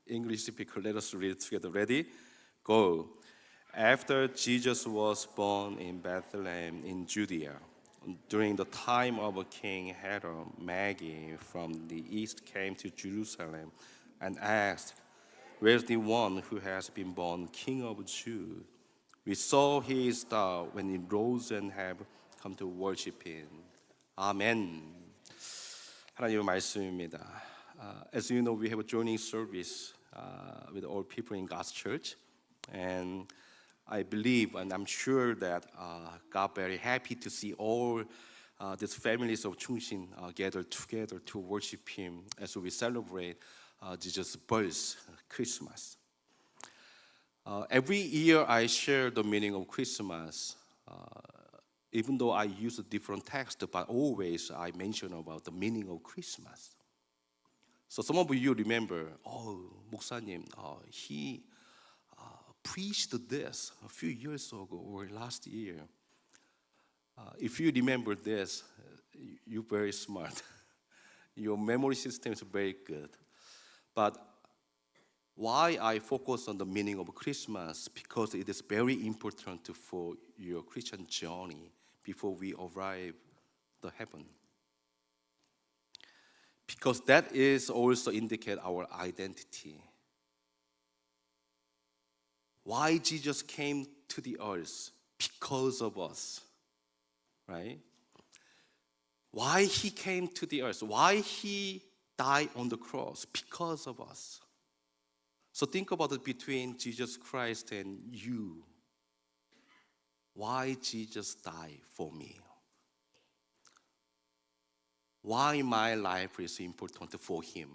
English speaker, let us read together. Ready? Go. After Jesus was born in Bethlehem in Judea, during the time of King Herod, Magi from the east came to Jerusalem and asked, "Where's the one who has been born King of Jews? We saw his star when he rose and have come to worship him." 아멘. 하나님의 말씀입니다. As you know, we have a joining service with all people in God's church, and I believe and I'm sure that God very happy to see all these families of Chungshin gathered together to worship Him as we celebrate Jesus' birth, Christmas. Every year I share the meaning of Christmas, even though I use a different text, but always I mention about the meaning of Christmas. So some of you remember, 목사님, he preached this a few years ago or last year. If you remember this, you're very smart. Your memory system is very good. But why I focus on the meaning of Christmas? Because it is very important for your Christian journey before we arrive to heaven. Because that is also indicate our identity. Why Jesus came to the earth? Because of us, right? Why He came to the earth? Why He died on the cross? Because of us. So think about it between Jesus Christ and you. Why Jesus died for me? Why my life is important for Him?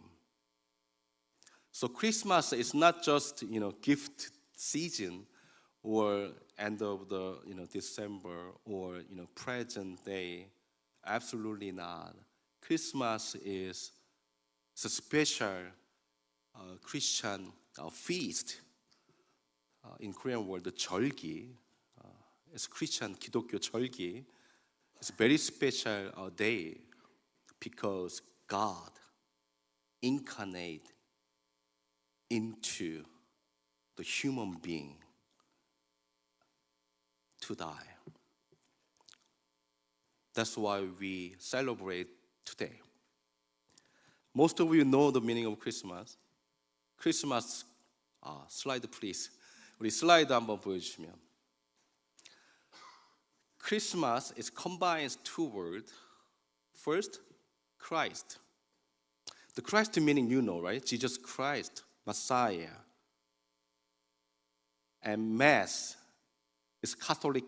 So Christmas is not just gift season or end of the December or present day. Absolutely not. Christmas is a special Christian feast. In Korean word, the 절기. It's Christian 기독교 절기. It's a very special day because God incarnate into the human being to die. That's why we celebrate today. Most of you know the meaning of Christmas. Christmas, slide please. 우리 슬라이드 한번 보여주시면. Christmas is combines two words. First, Christ. The Christ meaning you know, right? Jesus Christ, Messiah. And Mass is Catholic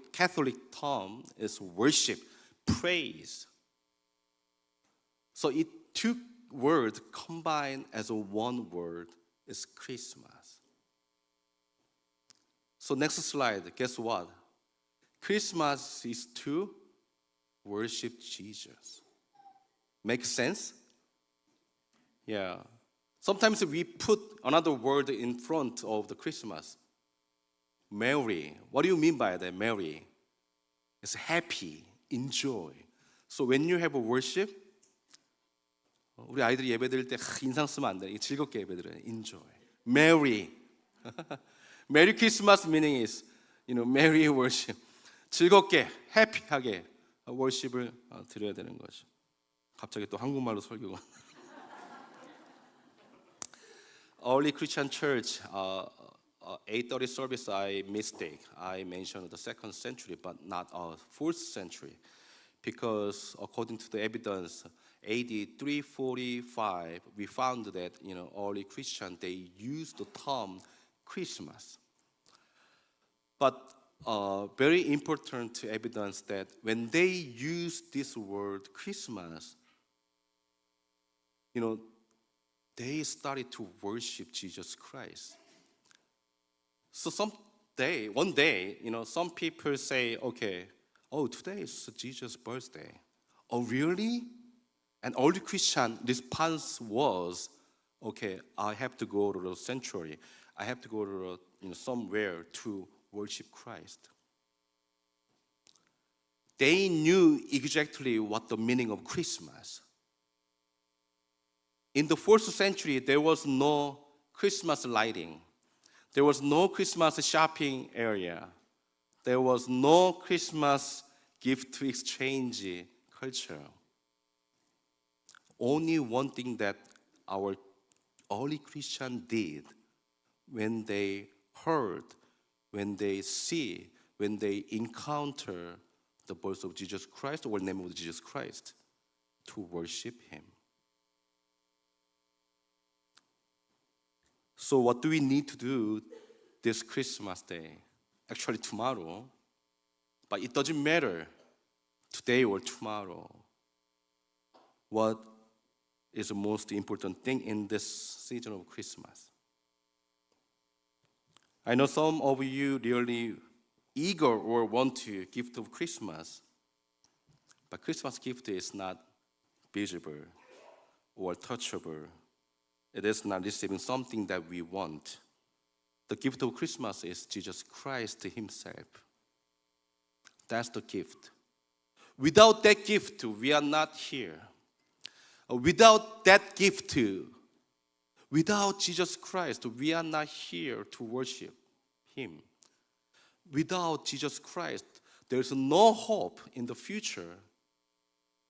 term is worship, praise. So it two words combined as a one word is Christmas. So next slide, guess what? Christmas is to worship Jesus. Make sense? Yeah. Sometimes we put another word in front of the Christmas. Mary. What do you mean by that? Mary. It's happy, enjoy. So when you have a worship, 우리 아이들이 예배 드릴 때 인상 쓰면 안 돼. 즐겁게 예배 드려요. Enjoy. Merry. Merry Christmas meaning is, merry worship. 즐겁게, happy하게 worship을 드려야 되는 거죠. 갑자기 또 한국말로 설교가. Early Christian Church, 8:30 service, I mentioned the 2nd century, but not 4th century, because according to the evidence, AD 345, we found that early Christian they used the term Christmas. But very important evidence that when they used this word Christmas, they started to worship Jesus Christ. So one day, some people say, okay, today is Jesus' birthday. Oh, really? And all the Christian response was, okay, I have to go to the sanctuary. I have to go to somewhere to worship Christ. They knew exactly what the meaning of Christmas. In the 4th century, there was no Christmas lighting. There was no Christmas shopping area. There was no Christmas gift exchange culture. Only one thing that our early Christians did when they heard, when they see, when they encounter the birth of Jesus Christ or the name of Jesus Christ, to worship Him. So what do we need to do this Christmas day? Actually tomorrow, but it doesn't matter today or tomorrow. What is the most important thing in this season of Christmas? I know some of you really eager or want to gift of Christmas, but Christmas gift is not visible or touchable. It is not receiving something that we want. The gift of Christmas is Jesus Christ Himself. That's the gift. Without that gift, we are not here. Without that gift, without Jesus Christ, we are not here to worship Him. Without Jesus Christ, there is no hope in the future.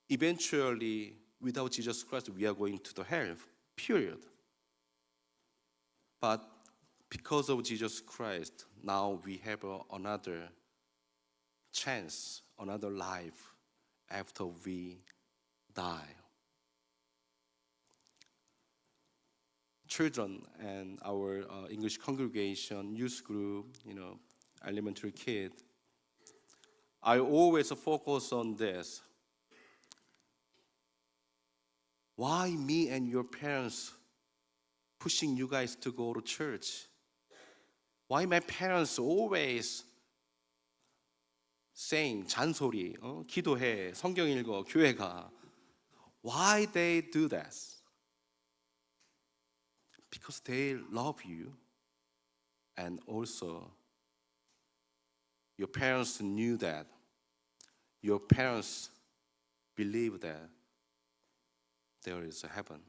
Eventually, without Jesus Christ, we are going to the hell, period. But because of Jesus Christ, now we have another chance, another life after we die. Children and our English congregation, youth group, elementary kid, I always focus on this. Why me and your parents pushing you guys to go to church? Why my parents always saying 잔소리, 기도해, 성경 읽어, 교회 가. Why they do that? Because they love you, and also your parents knew that. Your parents believe that there is a heaven.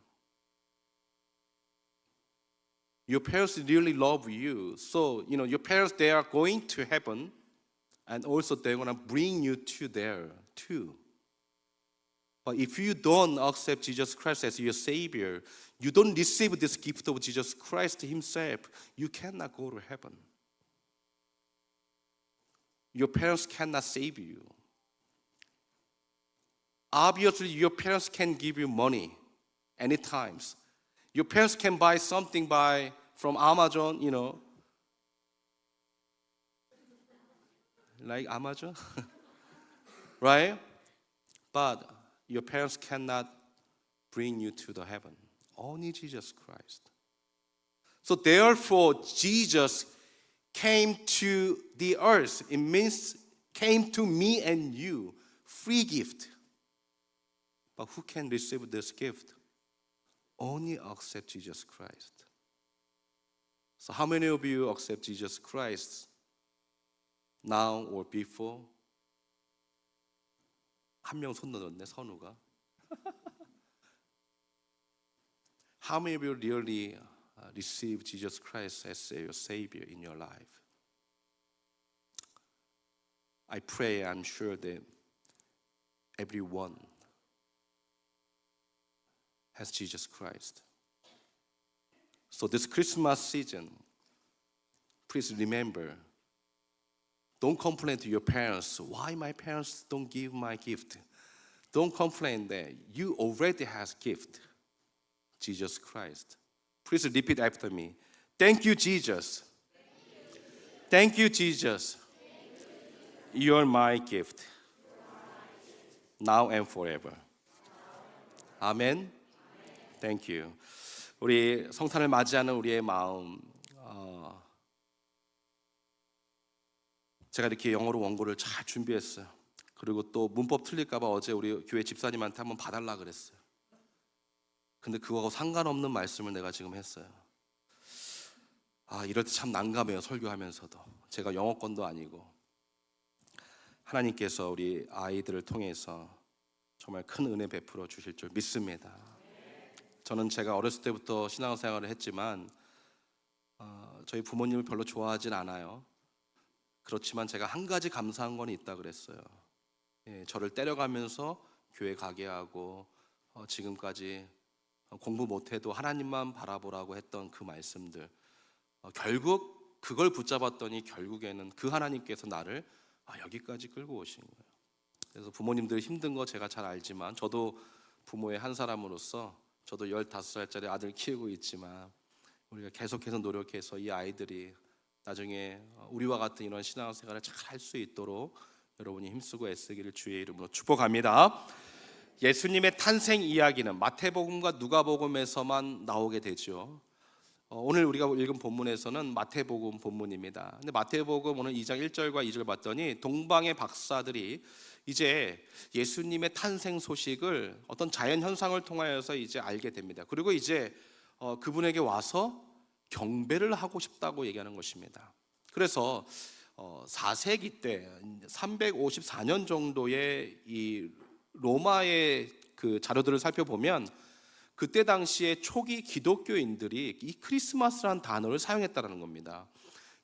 Your parents really love you. So, your parents, they are going to heaven, and also they're going to bring you to there too. But if you don't accept Jesus Christ as your Savior, you don't receive this gift of Jesus Christ Himself, you cannot go to heaven. Your parents cannot save you. Obviously, your parents can give you money anytime. Your parents can buy something from Amazon, like Amazon, right? But your parents cannot bring you to the heaven. Only Jesus Christ. So therefore, Jesus came to the earth. It means came to me and you. Free gift. But who can receive this gift? Only accept Jesus Christ. So how many of you accept Jesus Christ now or before? 한 명 손 넣었네, 선우가. How many of you really receive Jesus Christ as your Savior in your life? I pray, I'm sure that everyone has Jesus Christ. So this Christmas season, please remember, don't complain to your parents, why my parents don't give my gift. Don't complain that you already have gift, Jesus Christ. Please repeat after me. Thank you, Jesus. Thank you, Jesus. You're my gift. Now and forever. 아멘. Thank you. 우리 성탄을 맞이하는 우리의 마음, 제가 이렇게 영어로 원고를 잘 준비했어요. 그리고 또 문법 틀릴까 봐 어제 우리 교회 집사님한테 한번 봐달라 그랬어요. 근데 그거하고 상관없는 말씀을 내가 지금 했어요. 이럴 때 참 난감해요, 설교하면서도. 제가 영어권도 아니고. 하나님께서 우리 아이들을 통해서 정말 큰 은혜 베풀어 주실 줄 믿습니다. 저는 제가 어렸을 때부터 신앙생활을 했지만 저희 부모님을 별로 좋아하진 않아요. 그렇지만 제가 한 가지 감사한 건 있다 그랬어요. 저를 때려가면서 교회 가게 하고 지금까지 공부 못해도 하나님만 바라보라고 했던 그 말씀들, 결국 그걸 붙잡았더니 결국에는 그 하나님께서 나를 여기까지 끌고 오신 거예요. 그래서 부모님들 힘든 거 제가 잘 알지만 저도 부모의 한 사람으로서 저도 15살짜리 아들 키우고 있지만 우리가 계속해서 노력해서 이 아이들이 나중에 우리와 같은 이런 신앙생활을 잘 할 수 있도록 여러분이 힘쓰고 애쓰기를 주의 이름으로 축복합니다. 예수님의 탄생 이야기는 마태복음과 누가복음에서만 나오게 되죠. 오늘 우리가 읽은 본문에서는 마태복음 본문입니다. 근데 마태복음 오늘 2장 1절과 2절 봤더니 동방의 박사들이 이제 예수님의 탄생 소식을 어떤 자연 현상을 통하여서 이제 알게 됩니다. 그리고 이제 그분에게 와서 경배를 하고 싶다고 얘기하는 것입니다. 그래서 4세기 때 354년 정도의 이 로마의 그 자료들을 살펴보면 그때 당시에 초기 기독교인들이 이 크리스마스라는 단어를 사용했다는 겁니다.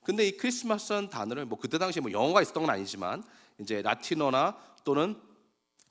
근데 이 크리스마스라는 단어를 그때 당시에 영어가 있었던 건 아니지만 이제 라틴어나 또는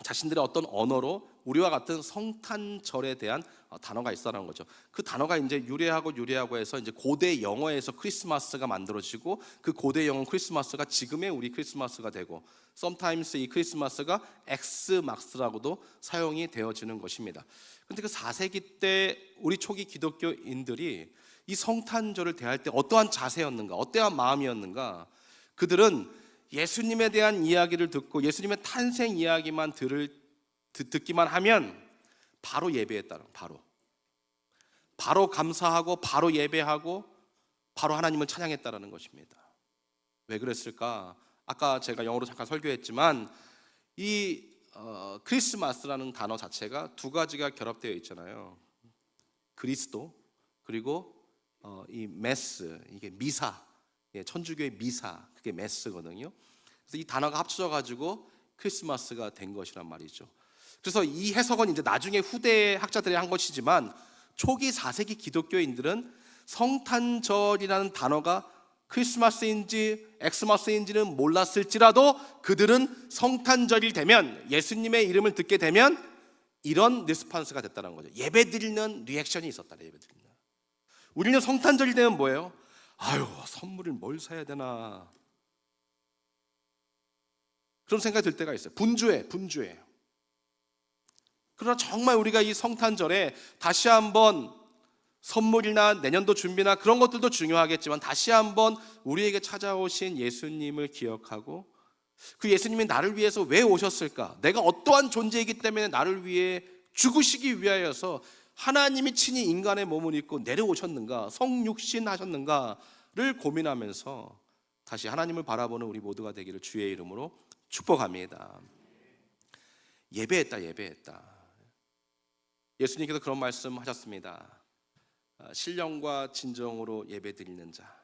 자신들의 어떤 언어로 우리와 같은 성탄절에 대한 단어가 있었다는 거죠. 그 단어가 이제 유래하고 해서 이제 고대 영어에서 크리스마스가 만들어지고 그 고대 영어 크리스마스가 지금의 우리 크리스마스가 되고 sometimes 이 크리스마스가 엑스막스라고도 사용이 되어지는 것입니다. 그런데 그 4세기 때 우리 초기 기독교인들이 이 성탄절을 대할 때 어떠한 자세였는가, 어떠한 마음이었는가? 그들은 예수님에 대한 이야기를 듣고 예수님의 탄생 이야기만 듣기만 하면 바로 예배했다는, 바로 감사하고 바로 예배하고 바로 하나님을 찬양했다는 것입니다. 왜 그랬을까? 아까 제가 영어로 잠깐 설교했지만 이 크리스마스라는 단어 자체가 두 가지가 결합되어 있잖아요. 그리스도 그리고 이 메스, 이게 미사, 천주교의 미사, 그게 메스거든요. 그래서 이 단어가 합쳐져 가지고 크리스마스가 된 것이란 말이죠. 그래서 이 해석은 이제 나중에 후대 학자들이 한 것이지만 초기 4세기 기독교인들은 성탄절이라는 단어가 크리스마스인지 엑스마스인지는 몰랐을지라도 그들은 성탄절이 되면 예수님의 이름을 듣게 되면 이런 리스판스가 됐다는 거죠. 예배드리는 리액션이 있었다. 예배드리는. 우리는 성탄절이 되면 뭐예요? 아유, 선물을 뭘 사야 되나 그런 생각이 들 때가 있어요. 분주해. 그러나 정말 우리가 이 성탄절에 다시 한번 선물이나 내년도 준비나 그런 것들도 중요하겠지만 다시 한번 우리에게 찾아오신 예수님을 기억하고 그 예수님이 나를 위해서 왜 오셨을까? 내가 어떠한 존재이기 때문에 나를 위해 죽으시기 위하여서 하나님이 친히 인간의 몸을 입고 내려오셨는가, 성육신 하셨는가를 고민하면서 다시 하나님을 바라보는 우리 모두가 되기를 주의 이름으로 축복합니다. 예배했다. 예수님께서 그런 말씀 하셨습니다. 신령과 진정으로 예배드리는 자,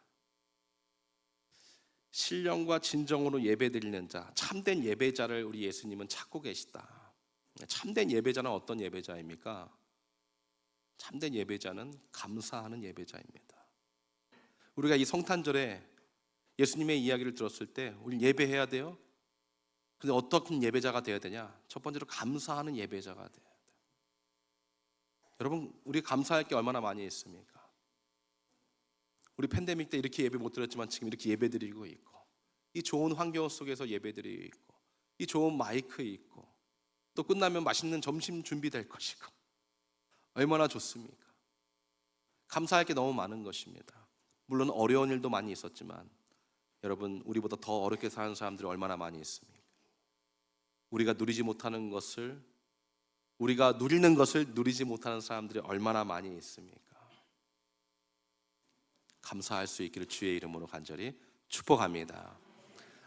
신령과 진정으로 예배드리는 자, 참된 예배자를 우리 예수님은 찾고 계시다. 참된 예배자는 어떤 예배자입니까? 참된 예배자는 감사하는 예배자입니다. 우리가 이 성탄절에 예수님의 이야기를 들었을 때 우리 예배해야 돼요. 근데 어떤 예배자가 되어야 되냐? 첫 번째로 감사하는 예배자가 돼야 돼요. 여러분, 우리 감사할 게 얼마나 많이 있습니까? 우리 팬데믹 때 이렇게 예배 못 드렸지만 지금 이렇게 예배 드리고 있고, 이 좋은 환경 속에서 예배 드리고 있고, 이 좋은 마이크 있고, 또 끝나면 맛있는 점심 준비될 것이고, 얼마나 좋습니까? 감사할 게 너무 많은 것입니다. 물론 어려운 일도 많이 있었지만 여러분, 우리보다 더 어렵게 사는 사람들이 얼마나 많이 있습니까? 우리가 누리지 못하는 것을, 우리가 누리는 것을 누리지 못하는 사람들이 얼마나 많이 있습니까? 감사할 수 있기를 주의 이름으로 간절히 축복합니다.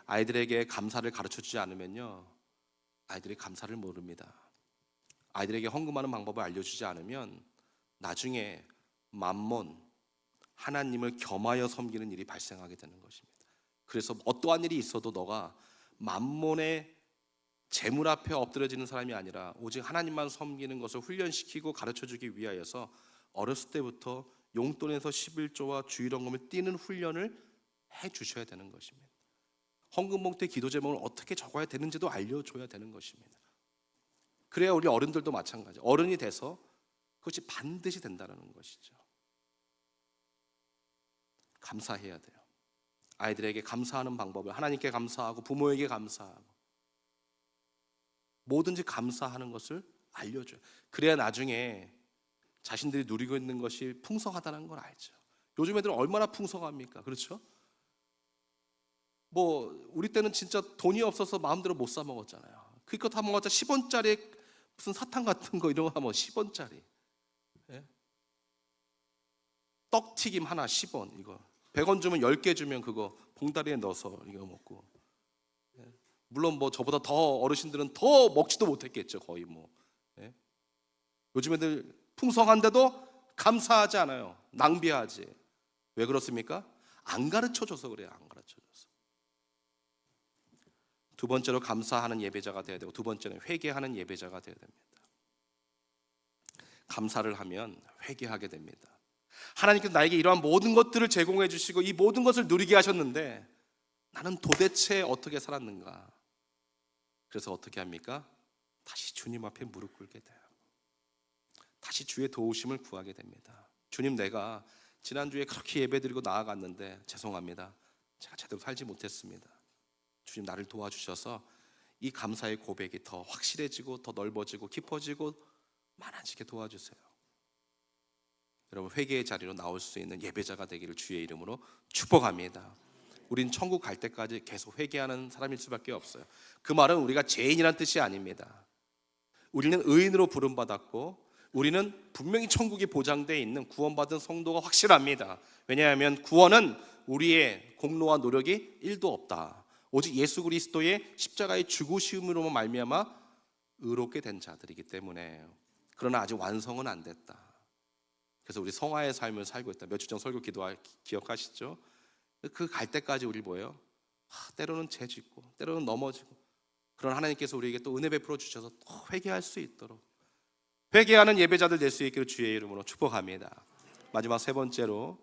아이들에게 감사를 가르쳐주지 않으면요, 아이들이 감사를 모릅니다. 아이들에게 헌금하는 방법을 알려주지 않으면 나중에 만몬, 하나님을 겸하여 섬기는 일이 발생하게 되는 것입니다. 그래서 어떠한 일이 있어도 너가 만몬의 재물 앞에 엎드려지는 사람이 아니라 오직 하나님만 섬기는 것을 훈련시키고 가르쳐주기 위하여서 어렸을 때부터 용돈에서 11조와 주일헌금을 띄는 훈련을 해주셔야 되는 것입니다. 헌금봉투에 기도 제목을 어떻게 적어야 되는지도 알려줘야 되는 것입니다. 그래야 우리 어른들도 마찬가지, 어른이 돼서 그것이 반드시 된다는 것이죠. 감사해야 돼요. 아이들에게 감사하는 방법을 하나님께 감사하고 부모에게 감사하고 뭐든지 감사하는 것을 알려줘요. 그래야 나중에 자신들이 누리고 있는 것이 풍성하다는 걸 알죠. 요즘 애들은 얼마나 풍성합니까? 그렇죠? 우리 때는 진짜 돈이 없어서 마음대로 못 사 먹었잖아요. 그것 다 먹었자 10원짜리 무슨 사탕 같은 거 이런 거 하면 10원짜리. 예? 떡튀김 하나 10원 이거. 100원 주면 10개 주면 그거 봉다리에 넣어서 이거 먹고. 예? 물론 저보다 더 어르신들은 더 먹지도 못했겠죠. 거의 예? 요즘 애들 풍성한데도 감사하지 않아요. 낭비하지. 왜 그렇습니까? 안 가르쳐줘서 그래요. 안 가르쳐줘서. 두 번째로 감사하는 예배자가 되어야 되고, 두 번째는 회개하는 예배자가 되어야 됩니다. 감사를 하면 회개하게 됩니다. 하나님께서 나에게 이러한 모든 것들을 제공해 주시고 이 모든 것을 누리게 하셨는데 나는 도대체 어떻게 살았는가? 그래서 어떻게 합니까? 다시 주님 앞에 무릎 꿇게 돼요. 다시 주의 도우심을 구하게 됩니다. 주님, 내가 지난주에 그렇게 예배드리고 나아갔는데 죄송합니다. 제가 제대로 살지 못했습니다. 주님, 나를 도와주셔서 이 감사의 고백이 더 확실해지고 더 넓어지고 깊어지고 많아지게 도와주세요. 여러분, 회개의 자리로 나올 수 있는 예배자가 되기를 주의 이름으로 축복합니다. 우린 천국 갈 때까지 계속 회개하는 사람일 수밖에 없어요. 그 말은 우리가 죄인이란 뜻이 아닙니다. 우리는 의인으로 부름받았고 우리는 분명히 천국이 보장되어 있는 구원받은 성도가 확실합니다. 왜냐하면 구원은 우리의 공로와 노력이 1도 없다. 오직 예수 그리스도의 십자가의 죽으심으로만 말미암아 의롭게 된 자들이기 때문에. 그러나 아직 완성은 안 됐다. 그래서 우리 성화의 삶을 살고 있다. 며칠 전 설교 기억하시죠? 그 갈 때까지 우리 뭐예요? 때로는 죄 짓고 때로는 넘어지고, 그런 하나님께서 우리에게 또 은혜 베풀어 주셔서 또 회개할 수 있도록 회개하는 예배자들 될 수 있기를 주의 이름으로 축복합니다. 마지막 세 번째로,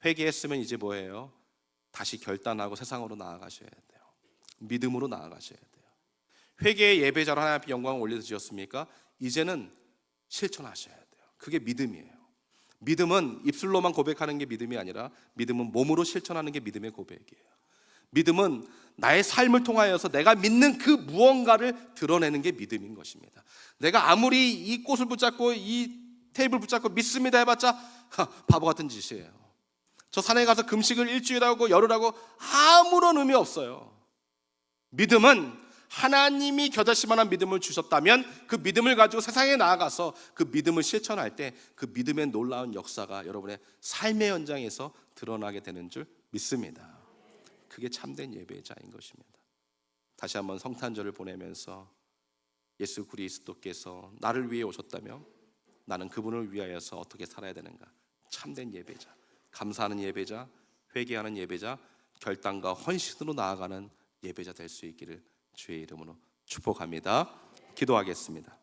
회개했으면 이제 뭐예요? 다시 결단하고 세상으로 나아가셔야 돼요. 믿음으로 나아가셔야 돼요. 회개의 예배자로 하나님 앞에 영광을 올려주셨습니까? 이제는 실천하셔야 돼요. 그게 믿음이에요. 믿음은 입술로만 고백하는 게 믿음이 아니라 믿음은 몸으로 실천하는 게 믿음의 고백이에요. 믿음은 나의 삶을 통하여서 내가 믿는 그 무언가를 드러내는 게 믿음인 것입니다. 내가 아무리 이 꽃을 붙잡고 이 테이블 붙잡고 믿습니다 해봤자 바보 같은 짓이에요. 저 산에 가서 금식을 일주일 하고 열흘 하고 아무런 의미 없어요. 믿음은 하나님이 겨자씨 만한 믿음을 주셨다면 그 믿음을 가지고 세상에 나아가서 그 믿음을 실천할 때 그 믿음의 놀라운 역사가 여러분의 삶의 현장에서 드러나게 되는 줄 믿습니다. 그게 참된 예배자인 것입니다. 다시 한번 성탄절을 보내면서 예수 그리스도께서 나를 위해 오셨다며 나는 그분을 위하여서 어떻게 살아야 되는가? 참된 예배자, 감사하는 예배자, 회개하는 예배자, 결단과 헌신으로 나아가는 예배자 될 수 있기를 주의 이름으로 축복합니다. 기도하겠습니다.